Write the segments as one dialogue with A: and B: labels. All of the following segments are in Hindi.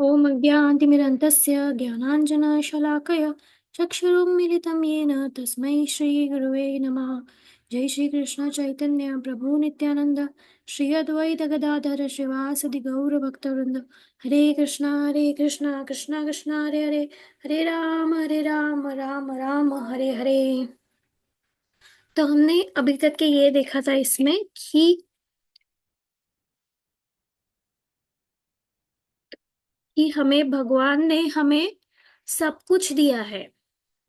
A: ॐ अज्ञानतिमिरन्तस्य ज्ञानाञ्जनशलाकया चक्षुरुन्मीलितं येन तस्मै श्रीगुरुवे नमः। जय श्रीकृष्ण चैतन्य प्रभु नित्यानन्द श्री अद्वैत गदाधर श्रीवासदि गौरभक्तवृन्द। हरे कृष्णा कृष्णा कृष्णा हरे हरे, हरे राम राम राम हरे हरे। तो हमने अभी तक के ये देखा था इसमें कि हमें भगवान ने हमें सब कुछ दिया है,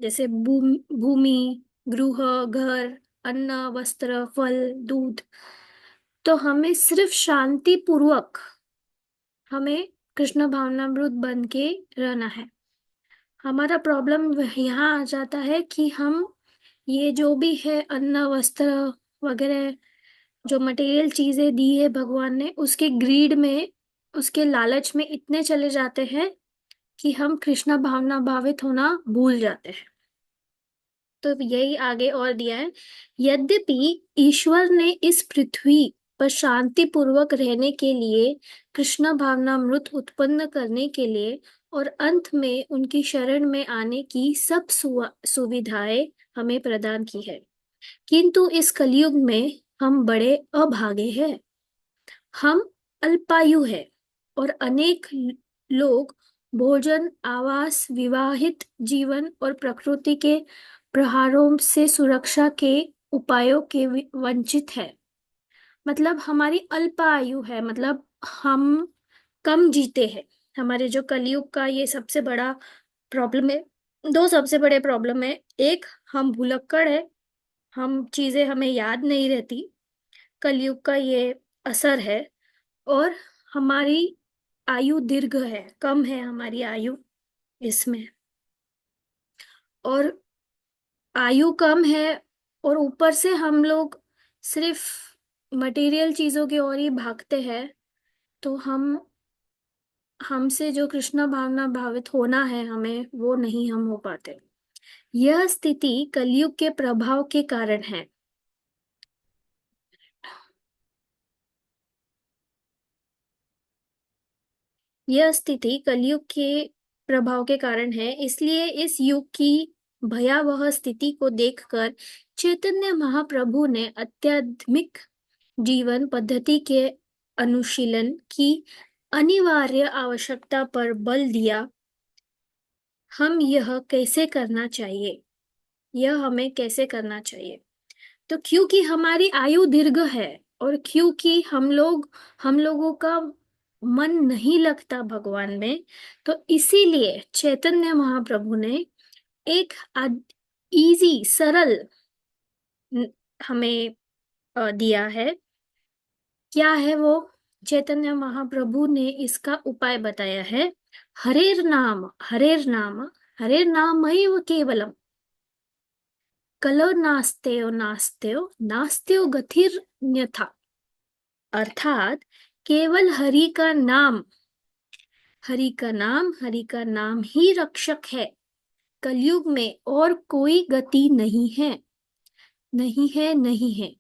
A: जैसे भूमि, गृह, घर, अन्न, वस्त्र, फल, दूध। तो हमें सिर्फ शांति पूर्वक हमें कृष्ण भावनामृत बन के रहना है। हमारा प्रॉब्लम यहाँ आ जाता है कि हम ये जो भी है अन्न वस्त्र वगैरह, जो मटेरियल चीजें दी है भगवान ने, उसके ग्रीड में, उसके लालच में इतने चले जाते हैं कि हम कृष्ण भावना भावित होना भूल जाते हैं। तो यही आगे और दिया है। यद्यपि ईश्वर ने इस पृथ्वी पर शांति पूर्वक रहने के लिए, कृष्ण भावनामृत उत्पन्न करने के लिए और अंत में उनकी शरण में आने की सब सुविधाएं हमें प्रदान की है, किंतु इस कलयुग में हम बड़े अभागे हैं। हम अल्पायु है और अनेक लोग भोजन, आवास, विवाहित जीवन और प्रकृति के प्रहारों से सुरक्षा के उपायों के वंचित है। मतलब हमारी अल्प आयु है, मतलब हम कम जीते हैं। हमारे जो कलयुग का ये सबसे बड़ा प्रॉब्लम है। दो सबसे बड़े प्रॉब्लम है। एक, हम भुलक्कड़ है, हम चीजें हमें याद नहीं रहती। कलयुग का ये असर है। और हमारी आयु दीर्घ है, कम है हमारी आयु इसमें। और आयु कम है और ऊपर से हम लोग सिर्फ मटेरियल चीजों की ओर ही भागते हैं। तो हमसे जो कृष्ण भावना भावित होना है हमें, वो नहीं हम हो पाते। यह स्थिति कलयुग के प्रभाव के कारण है। यह स्थिति कलयुग के प्रभाव के कारण है। इसलिए इस युग की भयावह स्थिति को देखकर चैतन्य महाप्रभु ने आध्यात्मिक जीवन पद्धति के अनुशीलन की अनिवार्य आवश्यकता पर बल दिया। हम यह कैसे करना चाहिए? यह हमें कैसे करना चाहिए? तो क्योंकि हमारी आयु दीर्घ है और क्योंकि हम लोगों का मन नहीं लगता भगवान में, तो इसीलिए चैतन्य महाप्रभु ने एक इजी सरल न- हमें दिया है। क्या है वो? चैतन्य महाप्रभु ने इसका उपाय बताया है। हरेर नाम, हरेर नाम केवलम, कलो नास्तेयो नास्तेयो नास्तेयो गतिर्न्यथा। अर्थात केवल हरि का नाम ही रक्षक है। कलयुग में और कोई गति नहीं है, नहीं है, नहीं है।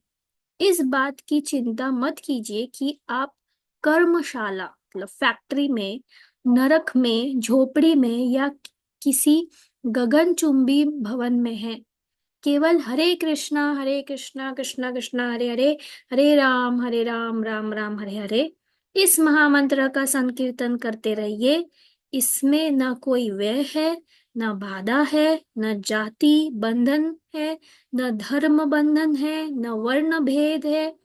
A: इस बात की चिंता मत कीजिए कि आप कर्मशाला मतलब फैक्ट्री में, नरक में, झोपड़ी में या किसी गगनचुंबी भवन में हैं। केवल हरे कृष्णा कृष्णा कृष्णा हरे हरे, हरे राम राम राम हरे हरे, इस महामंत्र का संकीर्तन करते रहिए। इसमें न कोई व्यय है, न बाधा है, न जाति बंधन है, न धर्म बंधन है, न वर्ण भेद है।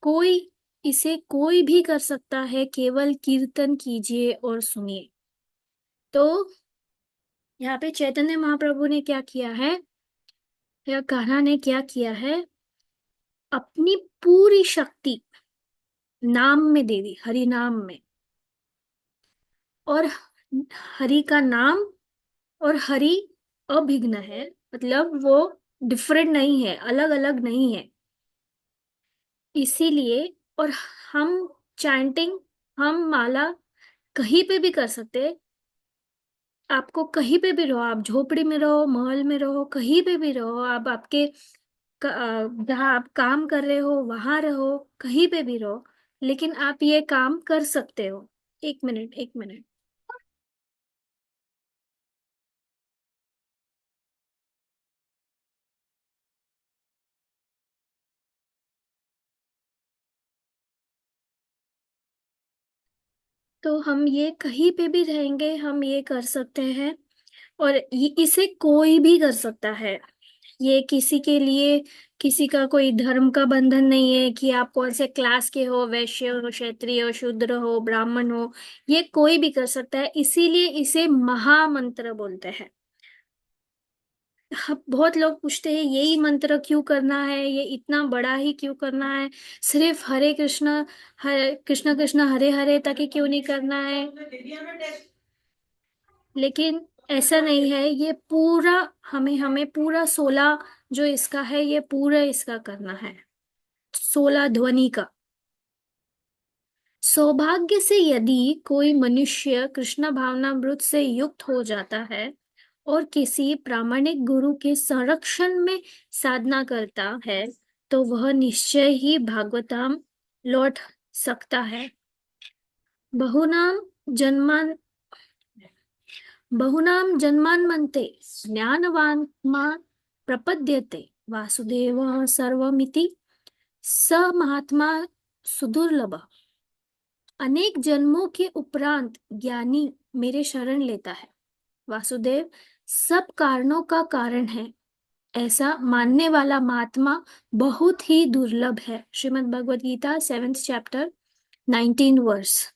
A: कोई इसे कोई भी कर सकता है, केवल कीर्तन कीजिए और सुनिए। तो यहाँ पे चैतन्य महाप्रभु ने क्या किया है, या कान्हा ने क्या किया है? अपनी पूरी शक्ति नाम में दे दी, हरि नाम में। और हरि का नाम और हरि अभिन्न है, मतलब वो डिफरेंट नहीं है, अलग अलग नहीं है। इसीलिए, और हम चैंटिंग, हम माला कहीं पे भी कर सकते हैं। आपको कहीं पे भी रहो, आप झोपड़ी में रहो, महल में रहो, कहीं पे भी रहो, आप आपके जहाँ आप काम कर रहे हो वहां रहो, कहीं पे भी रहो, लेकिन आप ये काम कर सकते हो। एक मिनट, एक मिनट। तो हम ये कहीं पे भी रहेंगे, हम ये कर सकते हैं। और ये इसे कोई भी कर सकता है। ये किसी के लिए, किसी का कोई धर्म का बंधन नहीं है कि आप कौन से क्लास के हो, वैश्य हो, क्षत्रिय हो, शूद्र हो, ब्राह्मण हो। ये कोई भी कर सकता है, इसीलिए इसे महामंत्र बोलते हैं। बहुत लोग पूछते हैं यही मंत्र क्यों करना है, ये इतना बड़ा ही क्यों करना है, सिर्फ हरे कृष्ण कृष्ण हरे हरे तक ही क्यों नहीं करना है। लेकिन ऐसा नहीं है, ये पूरा, हमें हमें पूरा 16 जो इसका है, ये पूरा इसका करना है, 16 ध्वनि का। सौभाग्य से यदि कोई मनुष्य कृष्ण भावनामृत से युक्त हो जाता है और किसी प्रामाणिक गुरु के संरक्षण में साधना करता है, तो वह निश्चय ही भागवताम लौट सकता है। बहुनाम जन्मान बहुनाम जन्मान्मन्ते ज्ञानवान मां प्रपद्यते वासुदेव सर्वमिति स महात्मा सुदुर्लभ। अनेक जन्मों के उपरांत ज्ञानी मेरे शरण लेता है। वासुदेव सब कारणों का कारण है, ऐसा मानने वाला महात्मा बहुत ही दुर्लभ है। Shrimad Bhagavad Gita 7th chapter 19 verse.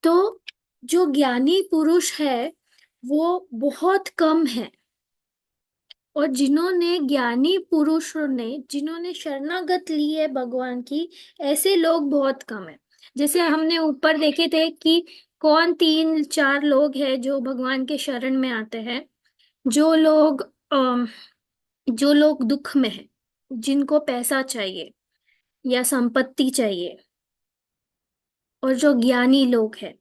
A: तो जो ज्ञानी पुरुष है वो बहुत कम है, और जिन्होंने शरणागत ली है भगवान की, ऐसे लोग बहुत कम है। जैसे हमने ऊपर देखे थे कि कौन 3-4 लोग हैं जो भगवान के शरण में आते हैं। जो लोग जो लोग दुख में हैं, जिनको पैसा चाहिए या संपत्ति चाहिए, और जो ज्ञानी लोग हैं,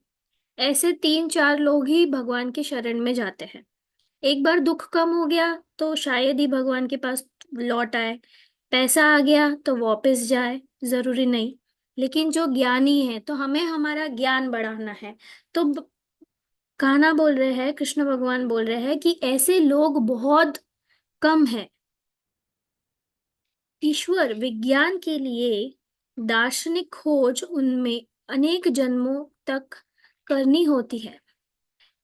A: ऐसे 3-4 लोग ही भगवान के शरण में जाते हैं। एक बार दुख कम हो गया तो शायद ही भगवान के पास लौट आए, पैसा आ गया तो वापस जाए, जरूरी नहीं। लेकिन जो ज्ञानी है, तो हमें हमारा ज्ञान बढ़ाना है। तो कान्हा बोल रहे हैं, कृष्ण भगवान बोल रहे हैं कि ऐसे लोग बहुत कम है। ईश्वर विज्ञान के लिए दार्शनिक खोज उनमें अनेक जन्मों तक करनी होती है।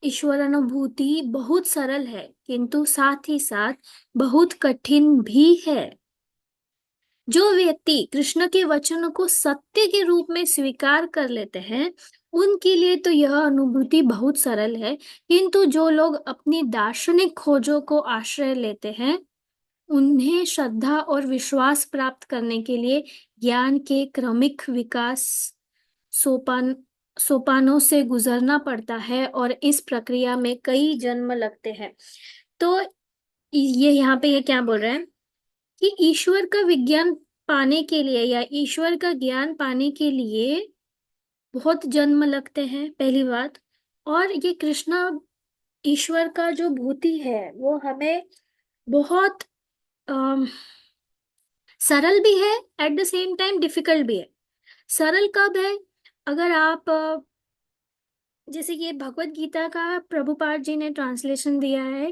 A: ईश्वर अनुभूति बहुत सरल है, किंतु साथ ही साथ बहुत कठिन भी है। जो व्यक्ति कृष्ण के वचनों को सत्य के रूप में स्वीकार कर लेते हैं, उनके लिए तो यह अनुभूति बहुत सरल है। किंतु जो लोग अपनी दार्शनिक खोजों को आश्रय लेते हैं, उन्हें श्रद्धा और विश्वास प्राप्त करने के लिए ज्ञान के क्रमिक विकास सोपान सोपानों से गुजरना पड़ता है, और इस प्रक्रिया में कई जन्म लगते हैं। तो ये यहाँ पे ये क्या बोल रहे हैं कि ईश्वर का विज्ञान पाने के लिए, या ईश्वर का ज्ञान पाने के लिए बहुत जन्म लगते हैं, पहली बात। और ये कृष्णा ईश्वर का जो भूति है वो हमें बहुत अम, सरल भी है, at the same time difficult भी है। सरल कब है? अगर आप जैसे कि भगवत गीता का प्रभुपाद जी ने ट्रांसलेशन दिया है,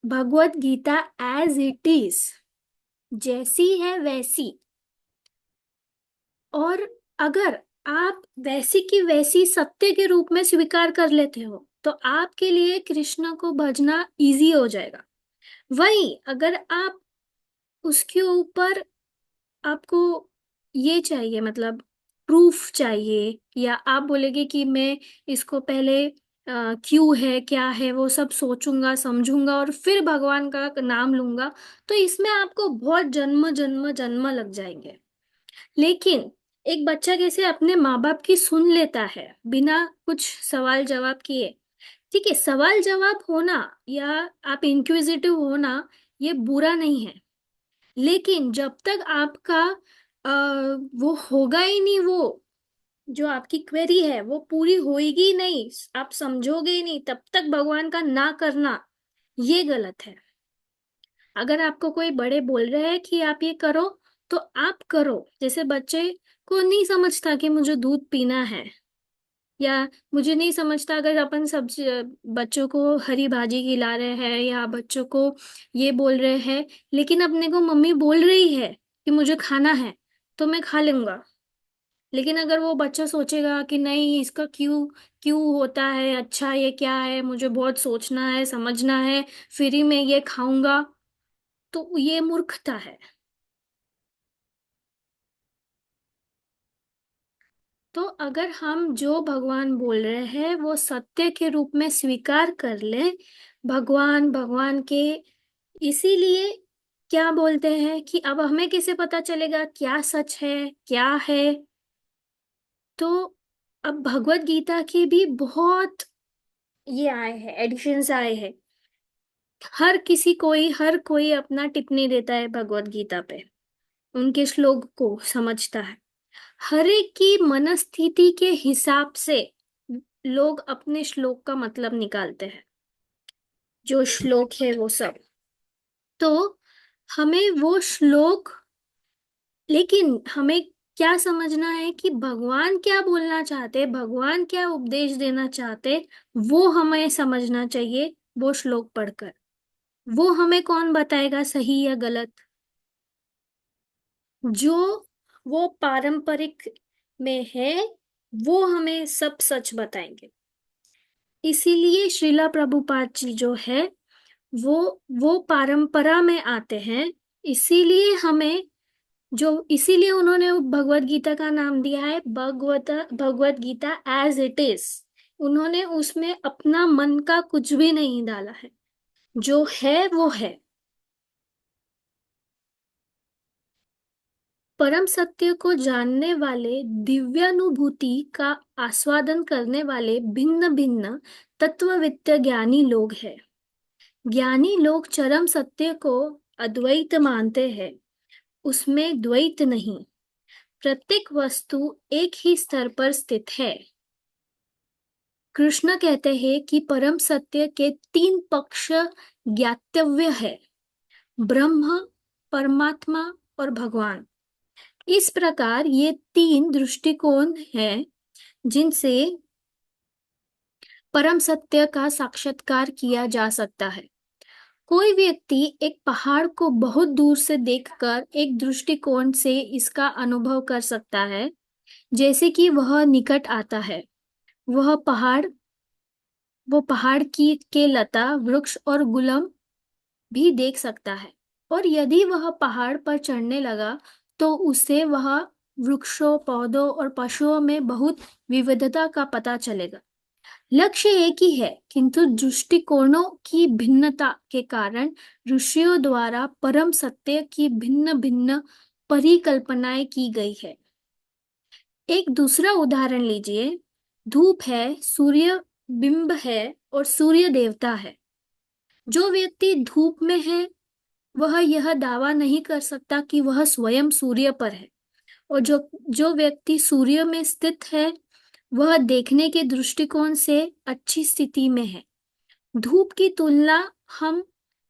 A: Bhagavad Gita as it is, जैसी है वैसी। और अगर आप वैसी की वैसी सत्य के रूप में स्वीकार कर लेते हो, तो आपके लिए कृष्ण को भजना इजी हो जाएगा। वही अगर आप उसके ऊपर, आपको ये चाहिए, मतलब प्रूफ चाहिए, या आप बोलेगे कि मैं इसको पहले क्यों है क्या है वो सब सोचूंगा समझूंगा और फिर भगवान का नाम लूंगा, तो इसमें आपको बहुत जन्म जन्म जन्म लग जाएंगे। लेकिन एक बच्चा कैसे अपने माँ बाप की सुन लेता है बिना कुछ सवाल जवाब किए। ठीक है, सवाल जवाब होना या आप इंक्विजिटिव होना, ये बुरा नहीं है। लेकिन जब तक आपका वो होगा ही नहीं, वो जो आपकी क्वेरी है वो पूरी होएगी नहीं, आप समझोगे ही नहीं, तब तक भगवान का ना करना ये गलत है। अगर आपको कोई बड़े बोल रहे हैं कि आप ये करो, तो आप करो। जैसे बच्चे को नहीं समझता कि मुझे दूध पीना है, या मुझे नहीं समझता अगर अपन सब्जी, बच्चों को हरी भाजी खिला रहे हैं या बच्चों को ये बोल रहे हैं, लेकिन अपने को मम्मी बोल रही है कि मुझे खाना है, तो मैं खा लूंगा। लेकिन अगर वो बच्चा सोचेगा कि नहीं, इसका क्यों क्यों होता है, अच्छा ये क्या है, मुझे बहुत सोचना है, समझना है, फ्री में ये खाऊंगा, तो ये मूर्खता है। तो अगर हम जो भगवान बोल रहे हैं वो सत्य के रूप में स्वीकार कर ले, भगवान भगवान के, इसीलिए क्या बोलते हैं कि अब हमें कैसे पता चलेगा क्या सच है, क्या है। तो अब भगवत गीता की भी बहुत ये आए हैं, एडिशंस आए हैं। हर कोई अपना टिप्पणी देता है भगवत गीता पे, उनके श्लोक को समझता है। हर एक की मनस्थिति के हिसाब से लोग अपने श्लोक का मतलब निकालते हैं, जो श्लोक है वो सब। तो हमें वो श्लोक, लेकिन हमें क्या समझना है कि भगवान क्या बोलना चाहते, भगवान क्या उपदेश देना चाहते, वो हमें समझना चाहिए वो श्लोक पढ़कर। वो हमें कौन बताएगा सही या गलत? जो वो पारंपरिक में है वो हमें सब सच बताएंगे। इसीलिए श्रीला प्रभुपाद जी जो है वो वो परंपरा में आते हैं। इसीलिए हमें जो इसीलिए उन्होंने भगवत गीता का नाम दिया है Bhagavad Gita as it is. उन्होंने उसमें अपना मन का कुछ भी नहीं डाला है, जो है वो है। परम सत्य को जानने वाले, दिव्यानुभूति का आस्वादन करने वाले भिन्न भिन्न तत्ववित्त ज्ञानी लोग हैं। ज्ञानी लोग चरम सत्य को अद्वैत मानते हैं, उसमें द्वैत नहीं। प्रत्येक वस्तु एक ही स्तर पर स्थित है। कृष्ण कहते हैं कि परम सत्य के तीन पक्ष ज्ञातव्य है: ब्रह्म, परमात्मा और भगवान। इस प्रकार ये तीन दृष्टिकोण हैं जिनसे परम सत्य का साक्षात्कार किया जा सकता है। कोई व्यक्ति एक पहाड़ को बहुत दूर से देखकर एक दृष्टिकोण से इसका अनुभव कर सकता है, जैसे कि वह निकट आता है। वह पहाड़ वो पहाड़ की के लता वृक्ष और गुलम भी देख सकता है। और यदि वह पहाड़ पर चढ़ने लगा तो उसे वह वृक्षों, पौधों और पशुओं में बहुत विविधता का पता चलेगा। लक्ष्य एक ही है, किंतु दृष्टिकोणों की भिन्नता के कारण ऋषियों द्वारा परम सत्य की भिन्न भिन्न परिकल्पनाएं की गई है। एक दूसरा उदाहरण लीजिए। धूप है, सूर्य बिंब है और सूर्य देवता है। जो व्यक्ति धूप में है वह यह दावा नहीं कर सकता कि वह स्वयं सूर्य पर है, और जो जो व्यक्ति सूर्य में स्थित है वह देखने के दृष्टिकोण से अच्छी स्थिति में है। धूप की तुलना हम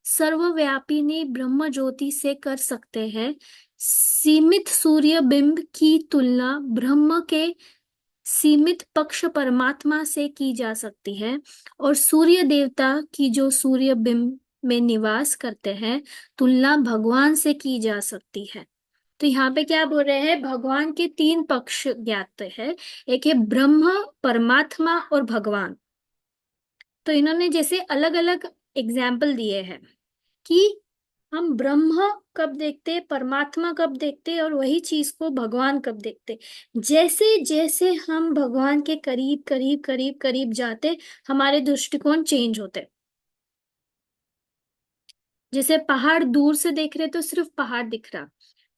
A: सर्वव्यापिनी ब्रह्म ज्योति से कर सकते हैं। सीमित सूर्य बिंब की तुलना ब्रह्म के सीमित पक्ष परमात्मा से की जा सकती है, और सूर्य देवता की जो सूर्य बिंब में निवास करते हैं तुलना भगवान से की जा सकती है। तो यहाँ पे क्या बोल रहे हैं, भगवान के तीन पक्ष ज्ञात है। एक है ब्रह्म, परमात्मा और भगवान। तो इन्होंने जैसे अलग अलग एग्जाम्पल दिए हैं कि हम ब्रह्म कब देखते, परमात्मा कब देखते, और वही चीज को भगवान कब देखते। जैसे जैसे हम भगवान के करीब करीब करीब करीब जाते हमारे दृष्टिकोण चेंज होते। जैसे पहाड़ दूर से देख रहे तो सिर्फ पहाड़ दिख रहा,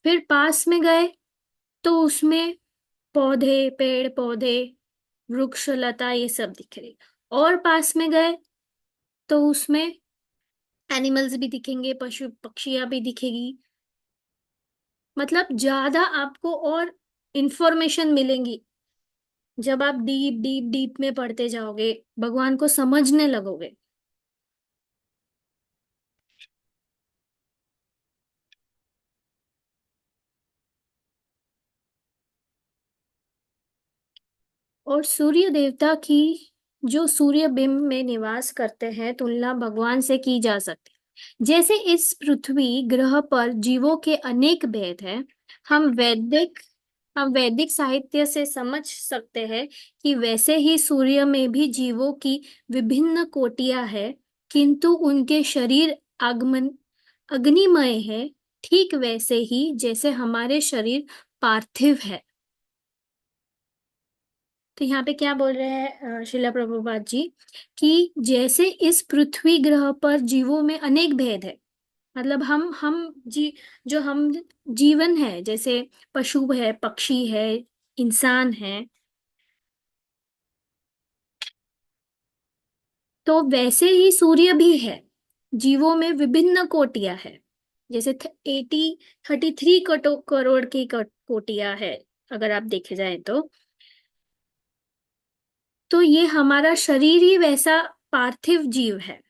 A: फिर पास में गए तो उसमें पौधे, पेड़ पौधे, वृक्ष लता ये सब दिख रहे, और पास में गए तो उसमें एनिमल्स भी दिखेंगे, पशु पक्षियां भी दिखेगी। मतलब ज्यादा आपको और इंफॉर्मेशन मिलेंगी जब आप डीप डीप डीप में पढ़ते जाओगे, भगवान को समझने लगोगे। और सूर्य देवता की जो सूर्य बिंब में निवास करते हैं तुलना भगवान से की जा सकती है। जैसे इस पृथ्वी ग्रह पर जीवों के अनेक भेद हैं। हम वैदिक हम वैदिक साहित्य से समझ सकते हैं कि वैसे ही सूर्य में भी जीवों की विभिन्न कोटियां हैं, किंतु उनके शरीर आगमन अग्निमय है, ठीक वैसे ही जैसे हमारे शरीर पार्थिव है। तो यहाँ पे क्या बोल रहे हैं शिला प्रभुपाद जी, कि जैसे इस पृथ्वी ग्रह पर जीवों में अनेक भेद है, मतलब हम जो हम जीवन है, जैसे पशु है, पक्षी है, इंसान है, तो वैसे ही सूर्य भी है। जीवों में विभिन्न कोटियां है, जैसे 33 करोड़ की कोटियां है, अगर आप देखे जाए तो ये हमारा शरीर ही वैसा पार्थिव जीव है।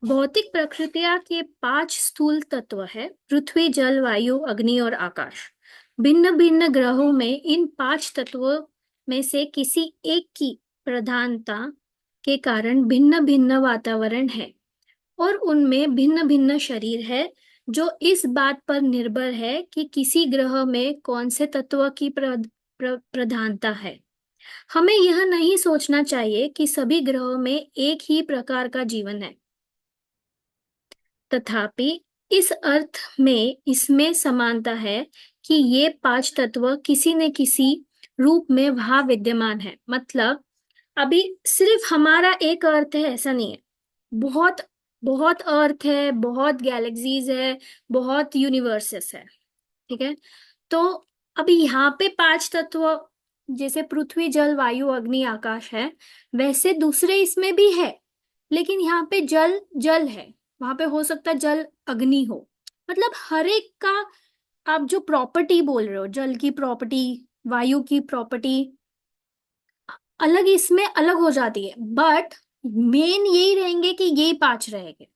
A: भौतिक प्रकृतिया के 5 स्थूल तत्व है, पृथ्वी, जल, वायु, अग्नि और आकाश। भिन्न भिन्न ग्रहों में इन 5 तत्वों में से किसी एक की प्रधानता के कारण भिन्न भिन्न वातावरण है और उनमें भिन्न भिन्न शरीर है, जो इस बात पर निर्भर है कि किसी ग्रह में कौन से तत्व की प्रधानता है। हमें यह नहीं सोचना चाहिए कि सभी ग्रहों में एक ही प्रकार का जीवन है, तथापि इस अर्थ में इसमें समानता है कि ये 5 तत्व किसी न किसी रूप में वहां विद्यमान है। मतलब अभी सिर्फ हमारा एक अर्थ है ऐसा नहीं है, बहुत बहुत अर्थ है, बहुत गैलेक्सीज है, बहुत यूनिवर्सेस है। ठीक है, तो अभी यहाँ पे 5 तत्व जैसे पृथ्वी, जल, वायु, अग्नि, आकाश है, वैसे दूसरे इसमें भी है, लेकिन यहाँ पे जल जल है, वहां पे हो सकता है जल अग्नि हो। मतलब हर एक का आप जो प्रॉपर्टी बोल रहे हो, जल की प्रॉपर्टी, वायु की प्रॉपर्टी अलग इसमें अलग हो जाती है, बट मेन यही रहेंगे कि यही 5 रहेंगे।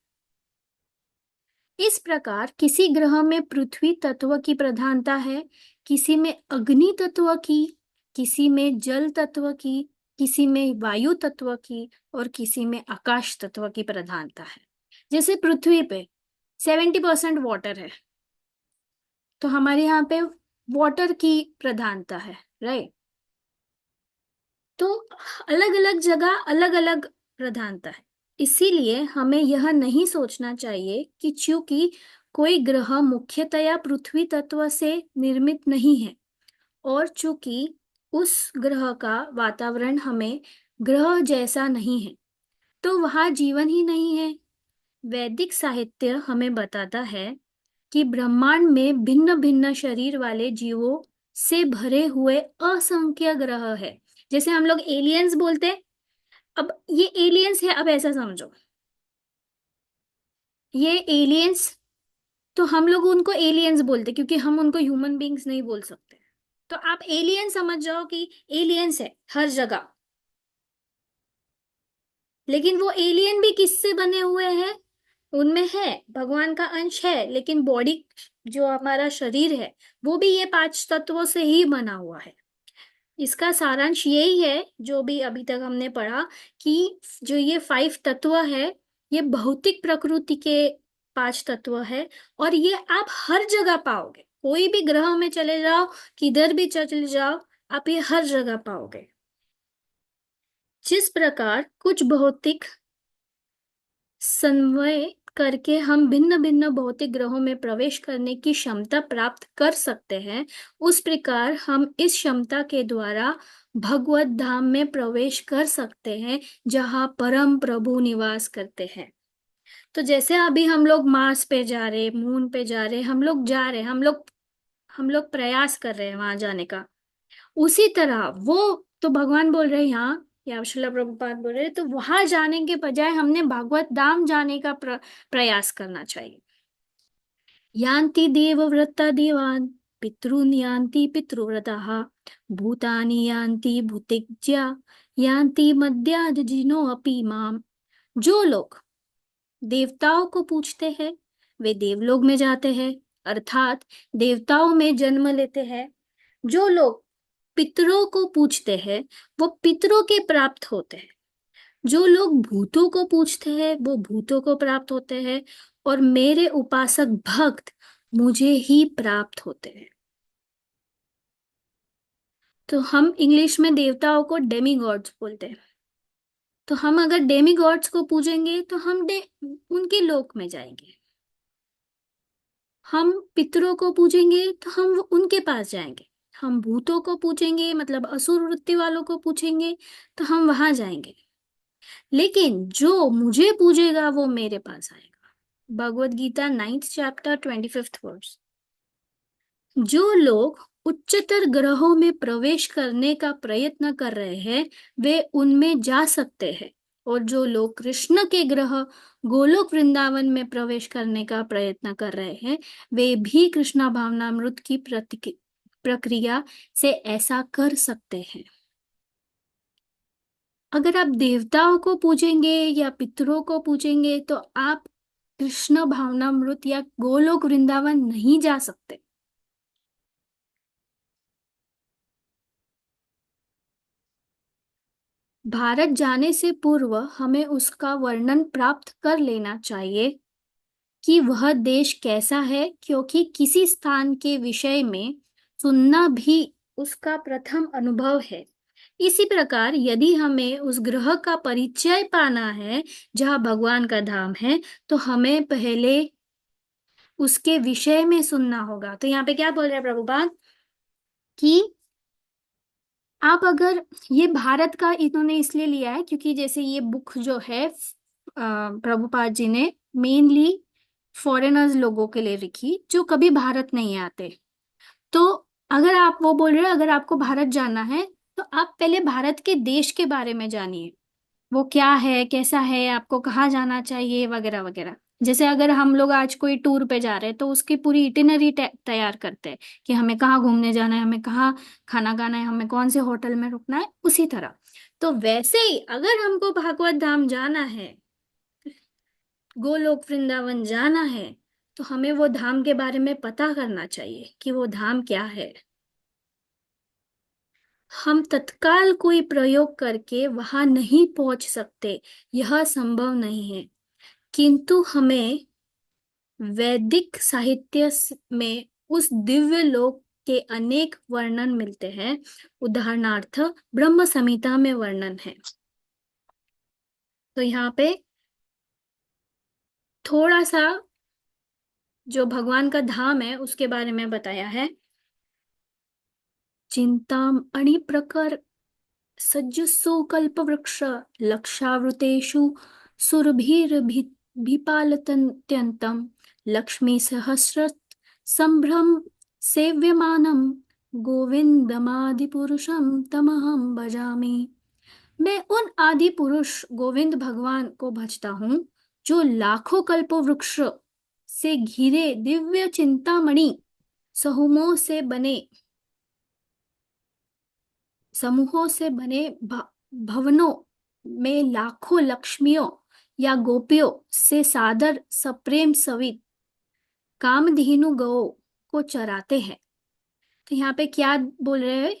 A: इस प्रकार किसी ग्रह में पृथ्वी तत्व की प्रधानता है, किसी में अग्नि तत्व की, किसी में जल तत्व की, किसी में वायु तत्व की और किसी में आकाश तत्व की प्रधानता है। जैसे पृथ्वी पे 70% वाटर है, तो हमारे यहाँ पे वाटर की प्रधानता है, राइट। तो अलग अलग जगह अलग अलग प्रधानता है। इसीलिए हमें यह नहीं सोचना चाहिए कि चूंकि कोई ग्रह मुख्यतया पृथ्वी तत्व से निर्मित नहीं है और चूंकि उस ग्रह का वातावरण हमें ग्रह जैसा नहीं है, तो वहाँ जीवन ही नहीं है। वैदिक साहित्य हमें बताता है कि ब्रह्मांड में भिन्न भिन्न शरीर वाले जीवों से भरे हुए असंख्य ग्रह है। जैसे हम लोग एलियंस बोलते हैं, अब ये एलियंस है, अब ऐसा समझो, ये एलियंस, तो हम लोग उनको एलियंस बोलते क्योंकि हम उनको ह्यूमन बींग्स नहीं बोल सकते। तो आप एलियन समझ जाओ कि एलियंस है हर जगह, लेकिन वो एलियन भी किससे बने हुए हैं? उनमें है भगवान का अंश है, लेकिन बॉडी जो हमारा शरीर है वो भी ये 5 तत्वों से ही बना हुआ है। इसका सारांश यही है जो भी अभी तक हमने पढ़ा, कि जो ये 5 तत्व है, ये भौतिक प्रकृति के 5 तत्व है और ये आप हर जगह पाओगे। कोई भी ग्रह में चले जाओ, किधर भी चले जाओ, आप ये हर जगह पाओगे। जिस प्रकार कुछ भौतिक समन्वय करके हम भिन्न भिन्न भौतिक ग्रहों में प्रवेश करने की क्षमता प्राप्त कर सकते हैं, उस प्रकार हम इस क्षमता के द्वारा भगवत धाम में प्रवेश कर सकते हैं, जहाँ परम प्रभु निवास करते हैं। तो जैसे अभी हम लोग मार्स पे जा रहे, मून पे जा रहे, हम लोग जा रहे, हम लोग प्रयास कर रहे हैं वहां जाने का, उसी तरह वो, तो भगवान बोल रहे हैं यहाँ, या श्रील प्रभुपाद बोल रहे हैं, तो वहां जाने के बजाय हमने भागवत धाम जाने का प्रयास करना चाहिए। यान्ति देवव्रता देवान्, पितॄन् यान्ति पितृव्रताः, भूतानि यान्ति भूतिज्या, यान्ति मद्याजिनो अपि माम। जो लोग देवताओं को पूछते हैं वे देवलोक में जाते हैं, अर्थात देवताओं में जन्म लेते हैं। जो लोग पितरों को पूछते हैं वो पितरों के प्राप्त होते हैं। जो लोग भूतों को पूछते हैं वो भूतों को प्राप्त होते हैं, और मेरे उपासक भक्त मुझे ही प्राप्त होते हैं। तो हम इंग्लिश में देवताओं को डेमी गॉड्स बोलते हैं। तो हम अगर डेमी गॉड्स को पूजेंगे तो हम उनके लोक में जाएंगे। हम पितरों को पूजेंगे तो हम उनके पास जाएंगे। हम भूतों को पूजेंगे, मतलब असुर वृत्ति वालों को पूछेंगे, तो हम वहां जाएंगे। लेकिन जो मुझे पूजेगा वो मेरे पास आएगा। Bhagavad Gita 9th chapter 25th verse. जो लोग उच्चतर ग्रहों में प्रवेश करने का प्रयत्न कर रहे हैं वे उनमें जा सकते हैं, और जो लोग कृष्ण के ग्रह गोलोक वृंदावन में प्रवेश करने का प्रयत्न कर रहे हैं वे भी कृष्णा भावनामृत की प्रक्रिया से ऐसा कर सकते हैं। अगर आप देवताओं को पूजेंगे या पितरों को पूजेंगे तो आप कृष्ण भावनामृत या गोलोक वृंदावन नहीं जा सकते। भारत जाने से पूर्व हमें उसका वर्णन प्राप्त कर लेना चाहिए कि वह देश कैसा है, क्योंकि किसी स्थान के विषय में सुनना भी उसका प्रथम अनुभव है। इसी प्रकार यदि हमें उस ग्रह का परिचय पाना है जहाँ भगवान का धाम है तो हमें पहले उसके विषय में सुनना होगा। तो यहाँ पे क्या बोल रहे हैं प्रभुपाद कि आप अगर, ये भारत का इन्होंने इसलिए लिया है क्योंकि जैसे ये बुक जो है प्रभुपाद जी ने मेनली फॉरेनर्स लोगों के लिए लिखी जो कभी भारत नहीं आते। तो अगर आप, वो बोल रहे हैं अगर आपको भारत जाना है तो आप पहले भारत के देश के बारे में जानिए, वो क्या है, कैसा है, आपको कहाँ जाना चाहिए, वगैरह वगैरह। जैसे अगर हम लोग आज कोई टूर पे जा रहे हैं तो उसकी पूरी इटिनरी तैयार करते हैं कि हमें कहाँ घूमने जाना है, हमें कहाँ खाना खाना है, हमें कौन से होटल में रुकना है, उसी तरह। तो वैसे ही अगर हमको भागवत धाम जाना है, गोलोक वृंदावन जाना है, तो हमें वो धाम के बारे में पता करना चाहिए कि वो धाम क्या है। हम तत्काल कोई प्रयोग करके वहां नहीं पहुंच सकते, यह संभव नहीं है। किंतु हमें वैदिक साहित्य में उस दिव्य लोक के अनेक वर्णन मिलते हैं। उदाहरणार्थ ब्रह्म संहिता में वर्णन है। तो यहाँ पे थोड़ा सा जो भगवान का धाम है उसके बारे में बताया है। चिंतामणि प्रकर सज्जसु कल्पवृक्ष लक्षावृतेषु सुरभिरभिपालत्यन्तं लक्ष्मी सहस्र संभ्रम सेव्यमानं गोविंदमादिपुरुषं तमहं भजामि। मैं उन आदि पुरुष गोविंद भगवान को भजता हूँ जो लाखों कल्प वृक्ष से घिरे दिव्य चिंतामणि समूहों से बने भवनों में लाखों लक्ष्मियों या गोपियों से सादर सप्रेम सवित कामधेनु गौ को चराते हैं। तो यहाँ पे क्या बोल रहे हैं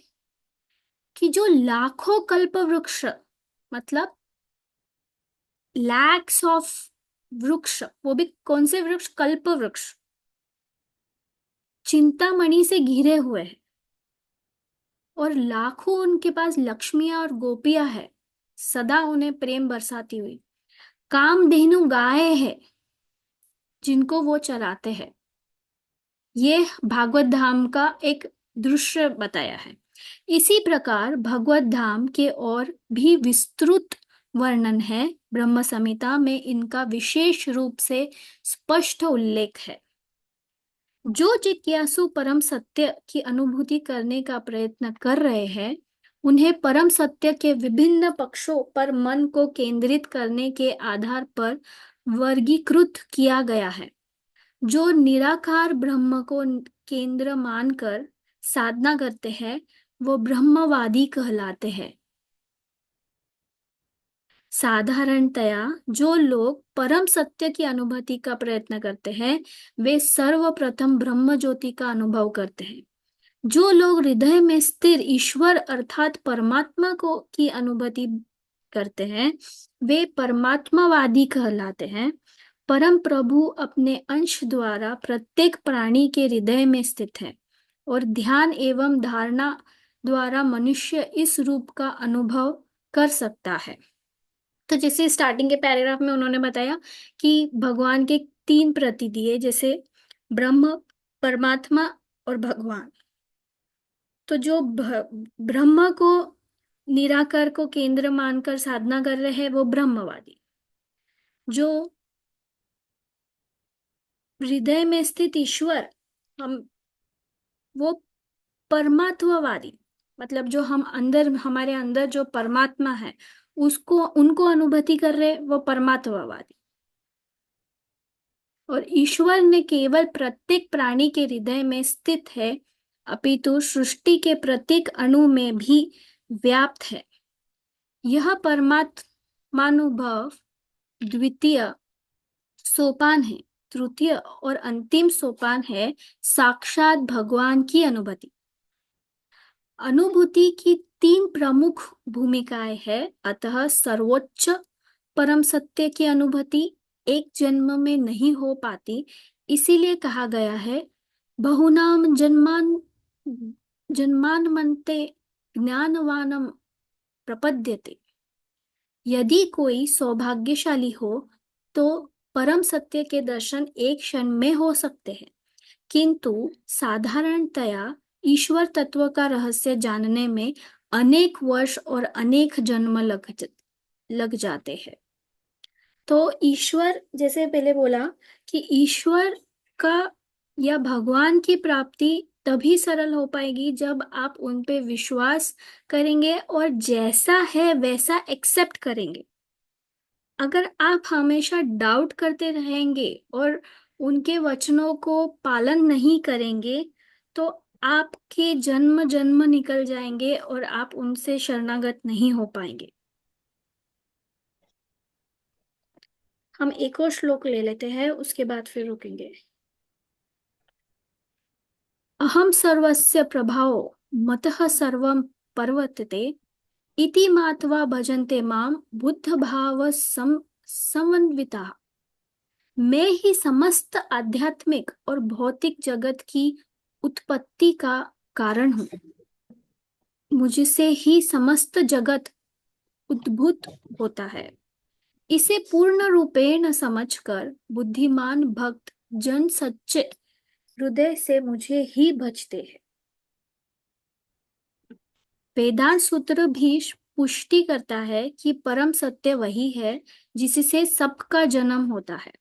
A: कि जो लाखों कल्प वृक्ष, मतलब लैक्स ऑफ वृक्ष, वो भी कौन से वृक्ष, कल्प वृक्ष, चिंतामणि से घिरे हुए हैं, और लाखों उनके पास लक्ष्मियां और गोपियां है सदा उन्हें प्रेम बरसाती हुई। कामधेनु गाय है जिनको वो चराते हैं। ये भागवत धाम का एक दृश्य बताया है। इसी प्रकार भगवत धाम के और भी विस्तृत वर्णन है। ब्रह्म संहिता में इनका विशेष रूप से स्पष्ट उल्लेख है। जो जिज्ञासु परम सत्य की अनुभूति करने का प्रयत्न कर रहे हैं उन्हें परम सत्य के विभिन्न पक्षों पर मन को केंद्रित करने के आधार पर वर्गीकृत किया गया है। जो निराकार ब्रह्म को केंद्र मानकर साधना करते हैं वो ब्रह्मवादी कहलाते हैं। साधारणतया जो लोग परम सत्य की अनुभूति का प्रयत्न करते हैं वे सर्वप्रथम ब्रह्म ज्योति का अनुभव करते हैं। जो लोग हृदय में स्थिर ईश्वर अर्थात परमात्मा को की अनुभूति करते हैं वे परमात्मावादी कहलाते हैं। परम प्रभु अपने अंश द्वारा प्रत्येक प्राणी के हृदय में स्थित है और ध्यान एवं धारणा द्वारा मनुष्य इस रूप का अनुभव कर सकता है। तो जैसे स्टार्टिंग के पैराग्राफ में उन्होंने बताया कि भगवान के तीन प्रति दिए, जैसे ब्रह्म, परमात्मा और भगवान। तो जो ब्रह्म को निराकार को केंद्र मानकर साधना कर रहे हैं वो ब्रह्मवादी। जो हृदय में स्थित ईश्वर, हम वो परमात्मवादी, मतलब जो हम अंदर, हमारे अंदर जो परमात्मा है उसको, उनको अनुभूति कर रहे वो परमात्मवादी। और ईश्वर ने केवल प्रत्येक प्राणी के हृदय में स्थित है, अपितु सृष्टि के प्रत्येक अणु में भी व्याप्त है। यह परमात्मानुभव द्वितीय सोपान है। तृतीय और अंतिम सोपान है साक्षात भगवान की अनुभूति। अनुभूति की तीन प्रमुख भूमिकाएं हैं, अतः सर्वोच्च परम सत्य की अनुभूति एक जन्म में नहीं हो पाती, इसीलिए कहा गया है बहुनाम जन्मान्ते ज्ञानवानम प्रपद्यते। यदि कोई सौभाग्यशाली हो तो परम सत्य के दर्शन एक क्षण में हो सकते हैं, किंतु साधारणतया ईश्वर तत्व का रहस्य जानने में अनेक वर्ष और अनेक जन्म लग जाते हैं। तो ईश्वर, जैसे पहले बोला कि ईश्वर का या भगवान की प्राप्ति तभी सरल हो पाएगी जब आप उन पे विश्वास करेंगे और जैसा है वैसा एक्सेप्ट करेंगे। अगर आप हमेशा डाउट करते रहेंगे और उनके वचनों को पालन नहीं करेंगे तो आपके जन्म जन्म निकल जाएंगे और आप उनसे शरणागत नहीं हो पाएंगे। हम एक और श्लोक ले लेते हैं, उसके बाद फिर रुकेंगे। अहम सर्वस्य प्रभावो मतः सर्वं प्रवर्तते इति मात्वा भजन्ते माम बुद्ध भाव समन्विता। मैं ही समस्त आध्यात्मिक और भौतिक जगत की उत्पत्ति का कारण हूँ। मुझसे ही समस्त जगत उद्भूत होता है। इसे पूर्ण रूपेण समझकर बुद्धिमान भक्त जन सच्चे हृदय से मुझे ही भजते हैं। वेदांत सूत्र भी पुष्टि करता है कि परम सत्य वही है जिससे सबका जन्म होता है।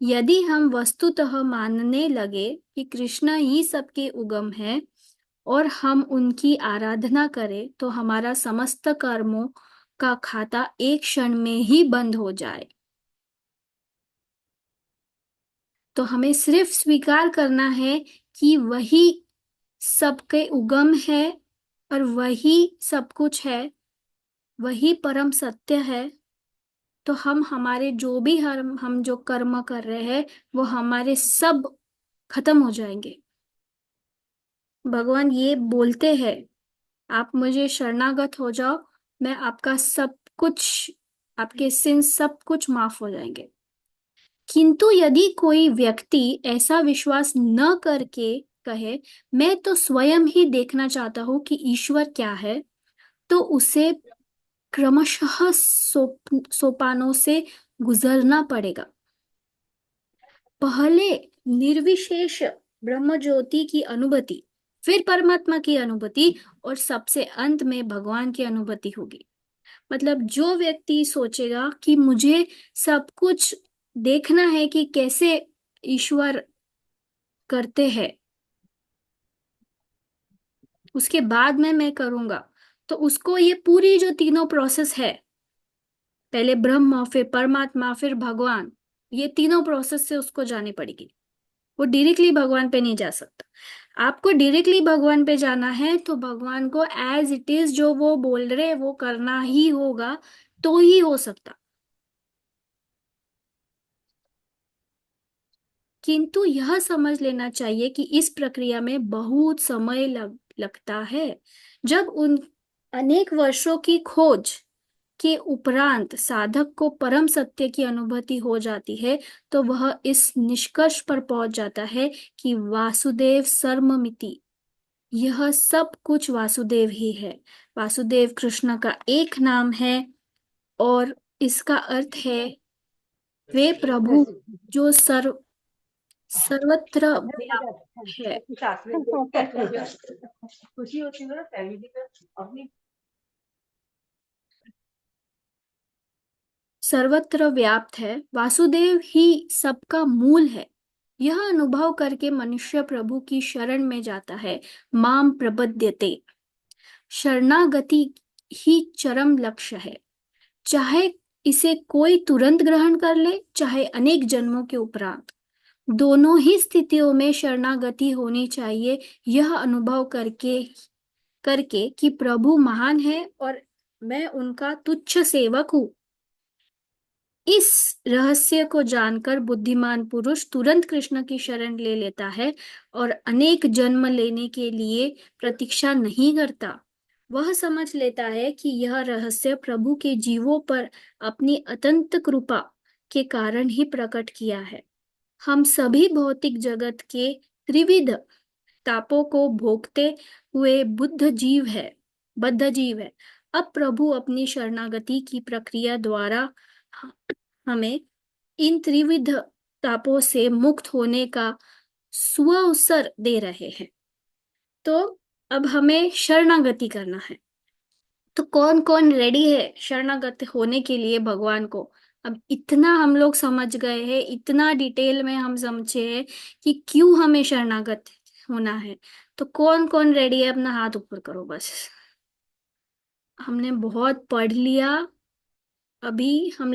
A: यदि हम वस्तुतः मानने लगे कि कृष्ण ही सबके उगम है और हम उनकी आराधना करें तो हमारा समस्त कर्मों का खाता एक क्षण में ही बंद हो जाए। तो हमें सिर्फ स्वीकार करना है कि वही सबके उगम है और वही सब कुछ है, वही परम सत्य है। तो हम हमारे जो भी हम जो कर्म कर रहे हैं वो हमारे सब खत्म हो जाएंगे। भगवान ये बोलते हैं, आप मुझे शरणागत हो जाओ, मैं आपका सब कुछ, आपके सिन सब कुछ माफ हो जाएंगे। किंतु यदि कोई व्यक्ति ऐसा विश्वास न करके कहे मैं तो स्वयं ही देखना चाहता हूं कि ईश्वर क्या है, तो उसे क्रमशः सोपानों से गुजरना पड़ेगा। पहले निर्विशेष ब्रह्म ज्योति की अनुभूति, फिर परमात्मा की अनुभूति और सबसे अंत में भगवान की अनुभूति होगी। मतलब जो व्यक्ति सोचेगा कि मुझे सब कुछ देखना है कि कैसे ईश्वर करते हैं, उसके बाद में मैं करूंगा, तो उसको ये पूरी जो तीनों प्रोसेस है, पहले ब्रह्म फिर परमात्मा फिर भगवान, ये तीनों प्रोसेस से उसको जानी पड़ेगी। वो डायरेक्टली भगवान पे नहीं जा सकता। आपको डायरेक्टली भगवान पे जाना है तो भगवान को एज इट इज जो वो बोल रहे वो करना ही होगा, तो ही हो सकता। किंतु यह समझ लेना चाहिए कि इस प्रक्रिया में बहुत समय लगता है। जब उन अनेक वर्षों की खोज के उपरांत साधक को परम सत्य की अनुभूति हो जाती है तो वह इस निष्कर्ष पर पहुंच जाता है कि वासुदेव सर्वमिति, यह सब कुछ वासुदेव ही है। वासुदेव कृष्ण का एक नाम है और इसका अर्थ है वे प्रभु जो सर्वत्र व्याप्त है।
B: खुशी होती है ना फैमिली में अपनी।
A: सर्वत्र व्याप्त है, वासुदेव ही सबका मूल है। यह अनुभव करके मनुष्य प्रभु की शरण में जाता है। माम प्रपद्यते, शरणागति ही चरम लक्ष्य है। चाहे इसे कोई तुरंत ग्रहण कर ले, चाहे अनेक जन्मों के उपरांत, दोनों ही स्थितियों में शरणागति होनी चाहिए। यह अनुभव करके करके कि प्रभु महान है और मैं उनका तुच्छ सेवक हूँ। इस रहस्य को जानकर बुद्धिमान पुरुष तुरंत कृष्ण की शरण ले लेता है और अनेक जन्म लेने के लिए प्रतीक्षा नहीं करता। वह समझ लेता है कि यह रहस्य प्रभु के जीवों पर अपनी अत्यंत कृपा के कारण ही प्रकट किया है। हम सभी भौतिक जगत के त्रिविध तापों को भोगते हुए बद्ध जीव है। अब प्रभु अपनी शरणागति की प्रक्रिया द्वारा हमें इन त्रिविध तापों से मुक्त होने का सुअवसर दे रहे हैं। तो अब हमें शरणागति करना है। तो कौन कौन रेडी है शरणागत होने के लिए भगवान को? अब इतना हम लोग समझ गए हैं, इतना डिटेल में हम समझे हैं कि क्यों हमें शरणागत होना है। तो कौन कौन रेडी है, अपना हाथ ऊपर करो बस। हमने बहुत पढ़ लिया। अभी हम लोग